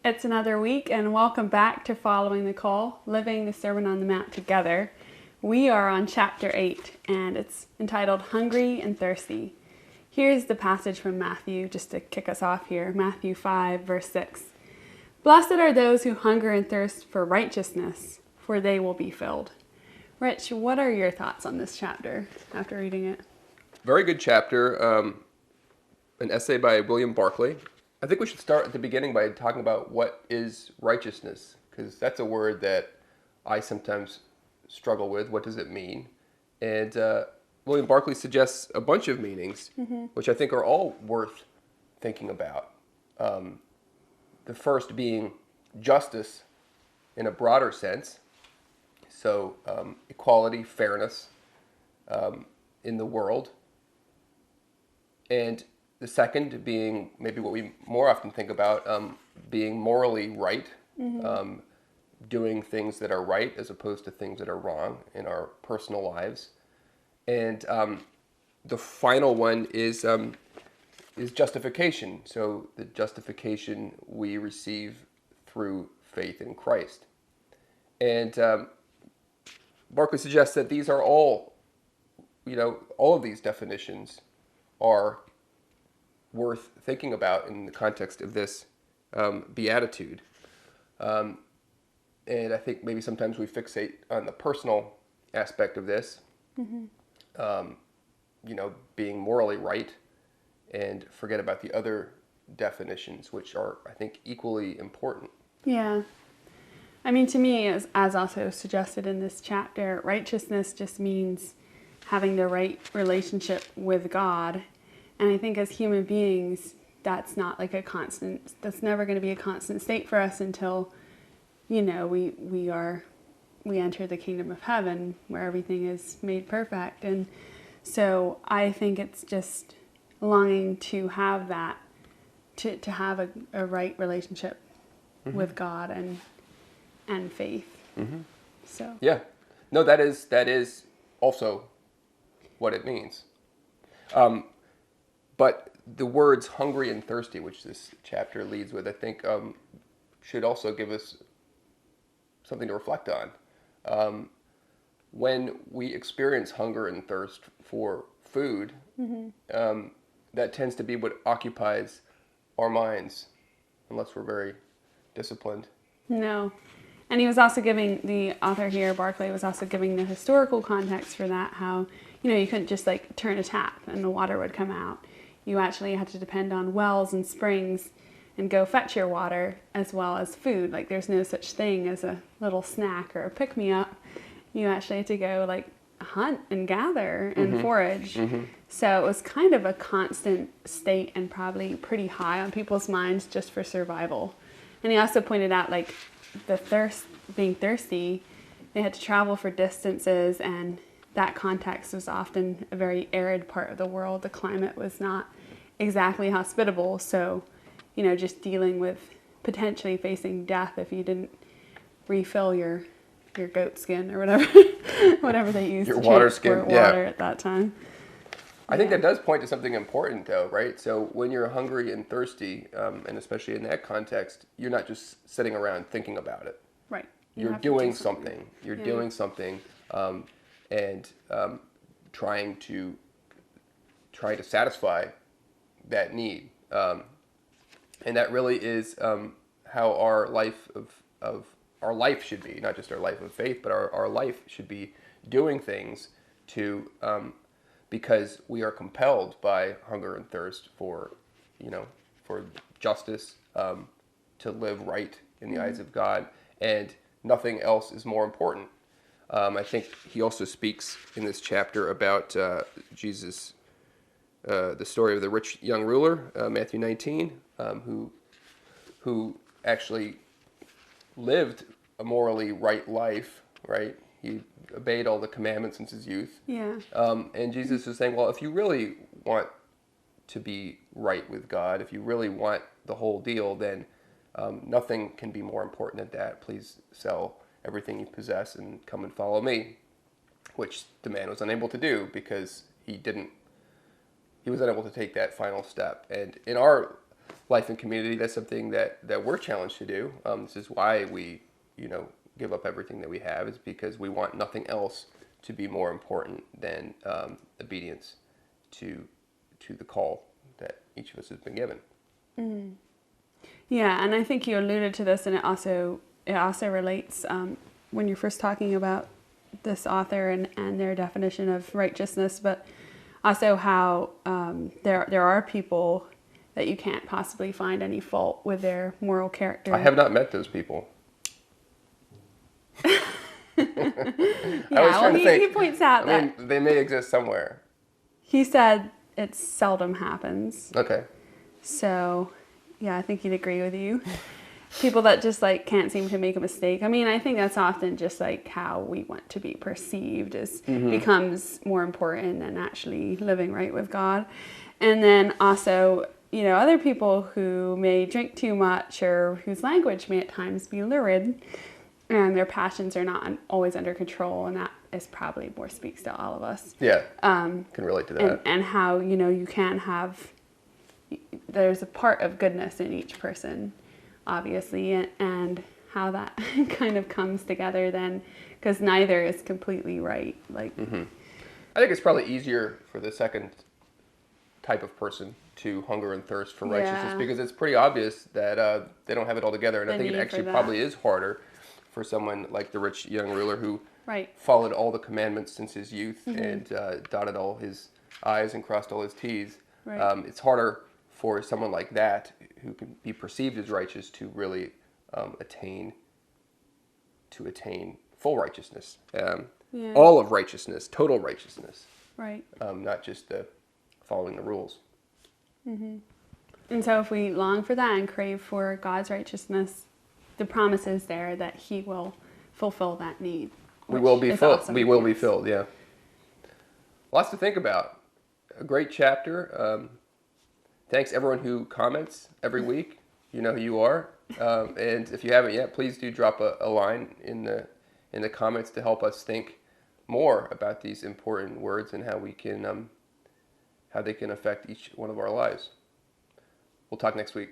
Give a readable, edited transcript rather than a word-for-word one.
It's another week, and welcome back to Following the Call, Living the Sermon on the Mount Together. We are on chapter 8, and it's entitled Hungry and Thirsty. Here's the passage from Matthew, just to kick us off here. Matthew 5, verse 6. Blessed are those who hunger and thirst for righteousness, for they will be filled. Rich, what are your thoughts on this chapter after reading it? Very good chapter. An essay by William Barclay. I think we should start at the beginning by talking about what is righteousness, because that's a word that I sometimes struggle with. What does it mean? And William Barclay suggests a bunch of meanings, which I think are all worth thinking about. The first being justice in a broader sense, so equality, fairness in the world. And the second being maybe what we more often think about, being morally right, doing things that are right as opposed to things that are wrong in our personal lives. And the final one is justification. So the justification we receive through faith in Christ. And Barclay suggests that these are all of these definitions are worth thinking about in the context of this beatitude. And I think maybe sometimes we fixate on the personal aspect of this, being morally right, and forget about the other definitions, which are, I think, equally important. Yeah. I mean, to me, as also suggested in this chapter, righteousness just means having the right relationship with God. And I think as human beings, that's not like that's never going to be a constant state for us until, we enter the kingdom of heaven where everything is made perfect. And so I think it's just longing to have that, to have a right relationship with God and faith. So yeah, no, that is also what it means. But the words hungry and thirsty, which this chapter leads with, I think should also give us something to reflect on. When we experience hunger and thirst for food, that tends to be what occupies our minds, unless we're very disciplined. No. And he was also the author here, Barclay, was also giving the historical context for that, how, you couldn't just turn a tap and the water would come out. You actually had to depend on wells and springs and go fetch your water as well as food. There's no such thing as a little snack or a pick-me-up. You actually had to go hunt and gather and forage. So it was kind of a constant state and probably pretty high on people's minds just for survival. And he also pointed out being thirsty, they had to travel for distances, and that context was often a very arid part of the world. The climate was not exactly hospitable, so just dealing with potentially facing death if you didn't refill your goat skin or whatever they used your to water transport skin, water at that time. I think that does point to something important, though, right? So when you're hungry and thirsty, and especially in that context, you're not just sitting around thinking about it. Right. You're doing something. You're doing something, and trying to satisfy that need. And that really is how our life of our life should be, not just our life of faith, but our life should be doing things to because we are compelled by hunger and thirst for justice, to live right in the eyes of God, and nothing else is more important. I think he also speaks in this chapter about Jesus, the story of the rich young ruler, Matthew 19, who actually lived a morally right life, right? He obeyed all the commandments since his youth. Yeah. And Jesus is saying, well, if you really want to be right with God, if you really want the whole deal, then nothing can be more important than that. Please sell everything you possess and come and follow me, which the man was unable to do because he was unable to take that final step. And in our life in community. That's something that we're challenged to do. This is why we, give up everything that we have, is because we want nothing else to be more important than obedience to the call that each of us has been given. Mm. Yeah, and I think you alluded to this, and it also relates when you're first talking about this author and their definition of righteousness, but also how there are people that you can't possibly find any fault with their moral character. I have not met those people. He points out that they may exist somewhere. He said it seldom happens. Okay. So, yeah, I think he'd agree with you. People that just like can't seem to make a mistake. I mean, I think that's often just like how we want to be perceived becomes more important than actually living right with God. And then also, other people who may drink too much or whose language may at times be lurid, and their passions are not always under control, and that is probably more speaks to all of us. Yeah, can relate to that. And how, you can have, there's a part of goodness in each person, obviously, and how that kind of comes together then, because neither is completely right. Like, I think it's probably easier for the second type of person to hunger and thirst for righteousness, because it's pretty obvious that they don't have it all together, and I think it actually probably is harder for someone like the rich young ruler who followed all the commandments since his youth and dotted all his I's and crossed all his T's. Right. It's harder for someone like that who can be perceived as righteous to really attain full righteousness, all of righteousness, total righteousness. Right. Not just following the rules. Mm-hmm. And so if we long for that and crave for God's righteousness, the promise is there that He will fulfill that need. We will be filled. Awesome. We will be filled, yeah. Lots to think about. A great chapter. Thanks everyone who comments every week. You know who you are. And if you haven't yet, please do drop a line in the comments to help us think more about these important words and how they can affect each one of our lives. We'll talk next week.